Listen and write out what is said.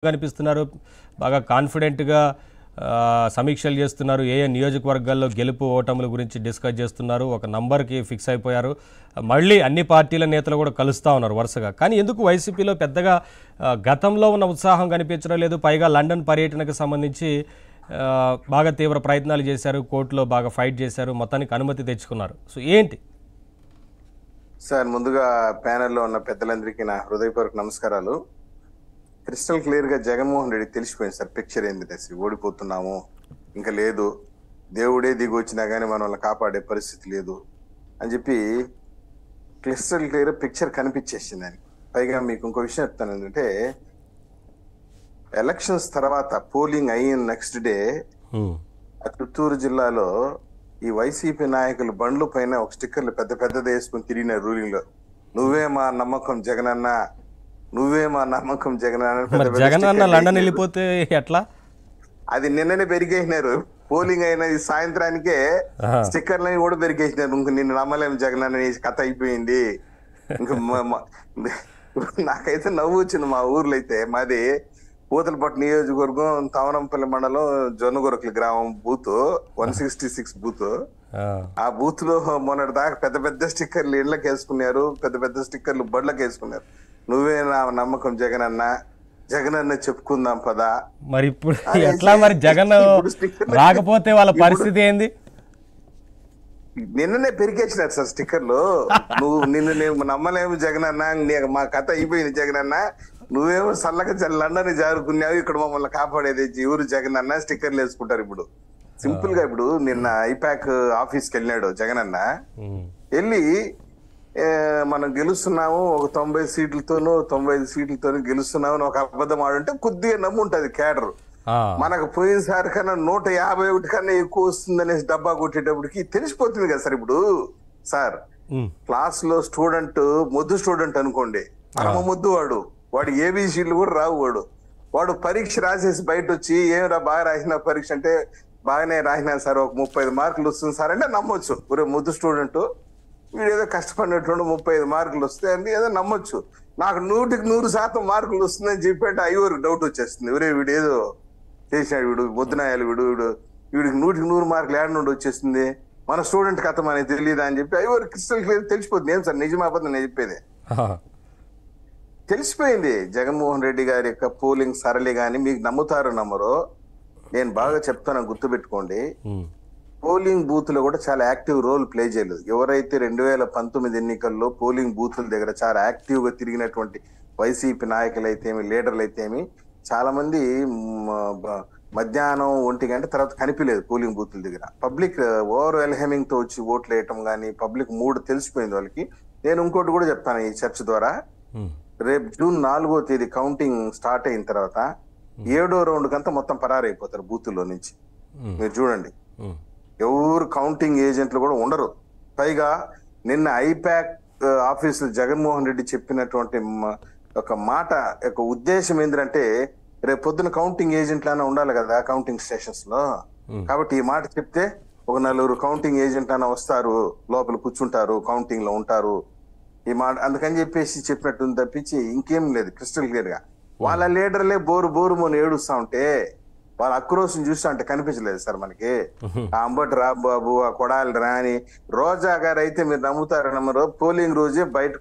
కనిపిస్తున్నారు. బాగా కాన్ఫిడెంట్‌గా సమీక్షలు చేస్తున్నారు. ఏ నియోజకవర్గాల్లో గెలుపు ఓటముల గురించి డిస్కస్ చేస్తున్నారు. ఒక నంబర్‌కి ఫిక్స్ అయిపోయారు. మళ్ళీ అన్ని పార్టీల నేతలు కూడా కలుస్తా ఉన్నారు వరుసగా. కానీ ఎందుకు వైసీపీలో పెద్దగా గతంలో ఉన్న ఉత్సాహం కనిపించడం లేదు. పైగా లండన్ పర్యటనకు సంబంధించి బాగా తీవ్ర ప్రయత్నాలు చేశారు. కోర్టులో బాగా ఫైట్ చేశారు. మొత్తానికి అనుమతి తెచ్చుకున్నారు. సో ఏంటి? సార్, ముందుగా ప్యానెల్లో ఉన్న పెద్దలందరికీ నా హృదయపూర్వక నమస్కారాలు. క్రిస్టల్ క్లియర్ గా జగన్మోహన్ రెడ్డి తెలిసిపోయింది సార్ పిక్చర్ ఏంది. ఓడిపోతున్నాము, ఇంకా లేదు, దేవుడే దిగి వచ్చినా కానీ మనల్ని కాపాడే పరిస్థితి లేదు అని చెప్పి క్రిస్టల్ క్లియర్ పిక్చర్ కనిపించేసింది ఆయనకి. పైగా మీకు ఇంకో విషయం చెప్తాను ఏంటంటే, ఎలక్షన్స్ తర్వాత పోలింగ్ అయిన నెక్స్ట్ డే చిత్తూరు జిల్లాలో ఈ వైసీపీ నాయకులు బండ్ల పైన ఒక స్టిక్కర్లు పెద్ద పెద్దది వేసుకుని తిరిగిన రూలింగ్ లో నువ్వే మా నమ్మకం జగనన్న, నువ్వే మా నమ్మకం జగనన్న. జగనన్న లండన్ వెళ్ళిపోతే ఎట్లా? అది నిన్ననే పెరిగేసినారు. పోలింగ్ అయిన ఈ సాయంత్రానికే స్టిక్కర్లని కూడా పెరిగేసినారు. ఇంక నిన్ను నమ్మలేము జగనన్న, కథ అయిపోయింది. ఇంకా నాకైతే నవ్వు వచ్చింది. మా ఊర్లో అయితే, మాది పూతలపట్టు నియోజకవర్గం తవనంపల్లి మండలం జొన్నగొరకలి గ్రామం బూత్ 166 బూత్. ఆ బూత్ లో మొన్నటి దాకా పెద్ద పెద్ద స్టిక్కర్లు ఇళ్లకు వేసుకున్నారు, పెద్ద పెద్ద స్టిక్కర్లు బడ్లకు వేసుకున్నారు. నువ్వే నా నమ్మకం జగనన్న, జగనన్న చెప్పుకుందాం పదా. మరి ఇప్పుడు ఎట్లా? మరి జగన్ రాకపోతే వాళ్ళ పరిస్థితి ఏంది? నిన్ననే పెరిగేసినారు సార్ స్టిక్కర్లు. నిన్ను నేను నమ్మలేము జగనన్న, మా కథ అయిపోయింది జగనన్న, నువ్వేమో చల్లగా లండన్ జారుకున్నావు, ఇక్కడ మమ్మల్ని కాపాడేది ఎవరు జగనన్న స్టిక్కర్లు వేసుకుంటారు. ఇప్పుడు సింపుల్ గా, ఇప్పుడు నిన్న ఐపాక్ ఆఫీస్కి వెళ్ళినాడు జగనన్న. వెళ్ళి మనం గెలుస్తున్నాము, ఒక 90 సీట్లతోనూ 95 సీట్లతోనూ గెలుస్తున్నాము ఒక అబద్ధం ఆడుంటే కొద్దిగా నమ్ము ఉంటది కేడర్. మనకు పోయినసారి కన్నా 151 కన్నా ఎక్కువ వస్తుంది అనేసి డబ్బా కొట్టేటప్పటికి తెలిసిపోతుంది కదా సార్. ఇప్పుడు సార్, క్లాస్ లో స్టూడెంట్ మొద్దు స్టూడెంట్ అనుకోండి, పరమ మొద్దు వాడు ఏబిసిడ్లు కూడా రావు. వాడు పరీక్ష రాసేసి బయట వచ్చి ఏమిరా బాగా రాసిన పరీక్ష అంటే, బాగానే రాసినా సార్, ఒక 35 మార్కులు వస్తుంది సార్ అంటే నమ్మొచ్చు. ఒరే మొద్దు స్టూడెంట్, వీడు ఏదో కష్టపడినటువంటి 35 మార్కులు వస్తాయి అని ఏదో నమ్మొచ్చు. నాకు 100కి 100% మార్కులు వస్తుందని చెప్పంటే ఐవరికి డౌట్ వచ్చేస్తుంది. ఒరే వీడు ఏదో చేసినాడు, వీడు మొద్దునాయాలు, వీడికి 100కి 100 మార్కులు ఏడ నుండి వచ్చేస్తుంది, మన స్టూడెంట్ కథ మనకి తెలియదా అని చెప్పి ఐవర్ క్రిస్టల్ క్లియర్ తెలిసిపోతుంది. ఏం సార్ నిజమాబద్ధం నేను చెప్పేది? తెలిసిపోయింది. జగన్మోహన్ రెడ్డి గారి యొక్క పోలింగ్ సరళి గాని మీకు నమ్ముతారో నమ్మరో, నేను బాగా చెప్తాను, గుర్తుపెట్టుకోండి. పోలింగ్ బూత్ లో కూడా చాలా యాక్టివ్ రోల్ ప్లే చేయలేదు. ఎవరైతే 2019 ఎన్నికల్లో పోలింగ్ బూత్ల దగ్గర చాలా యాక్టివ్ గా తిరిగినటువంటి వైసీపీ నాయకులు అయితేమి, లీడర్లు అయితేమి, చాలా మంది మధ్యాహ్నం 1 గంట తర్వాత కనిపించలేదు పోలింగ్ బూత్ల దగ్గర. పబ్లిక్ ఓవర్ వెల్హెమింగ్ తో వచ్చి ఓట్లు వేయటం కానీ, పబ్లిక్ మూడ్ తెలిసిపోయింది వాళ్ళకి. నేను ఇంకోటి కూడా చెప్తాను ఈ చర్చ ద్వారా. రేపు జూన్ 4వ తేదీ కౌంటింగ్ స్టార్ట్ అయిన తర్వాత 7వ రౌండ్ కంతా మొత్తం పరారైపోతారు బూతుల్లో నుంచి. మీరు చూడండి, ఎవరు కౌంటింగ్ ఏజెంట్లు కూడా ఉండరు. పైగా నిన్న ఐపాక్ ఆఫీసులో జగన్మోహన్ రెడ్డి చెప్పినటువంటి ఒక మాట యొక్క ఉద్దేశం ఏంటంటే, రేపు పొద్దున కౌంటింగ్ ఏజెంట్లైనా ఉండాలి కదా కౌంటింగ్ స్టేషన్స్ లో. కాబట్టి ఈ మాట చెప్తే ఒక 4 కౌంటింగ్ ఏజెంట్ అయినా వస్తారు, లోపల కూర్చుంటారు, కౌంటింగ్ లో ఉంటారు. ఈ మాట అందుకని చెప్పేసి చెప్పినట్టు తప్పించి ఇంకేం లేదు. క్రిస్టల్ క్లియర్ గా వాళ్ళ లీడర్లే బోరు మోని ఏడుస్తా ఉంటే వాళ్ళ ఆక్రోశం చూస్తా అంటే కనిపించలేదు సార్ మనకి. ఆ అంబటి రాంబాబు, ఆ కొడాలి రాని, రోజా గారు అయితే మీరు నమ్ముతారో నమ్మరో, పోలింగ్ రోజే బయట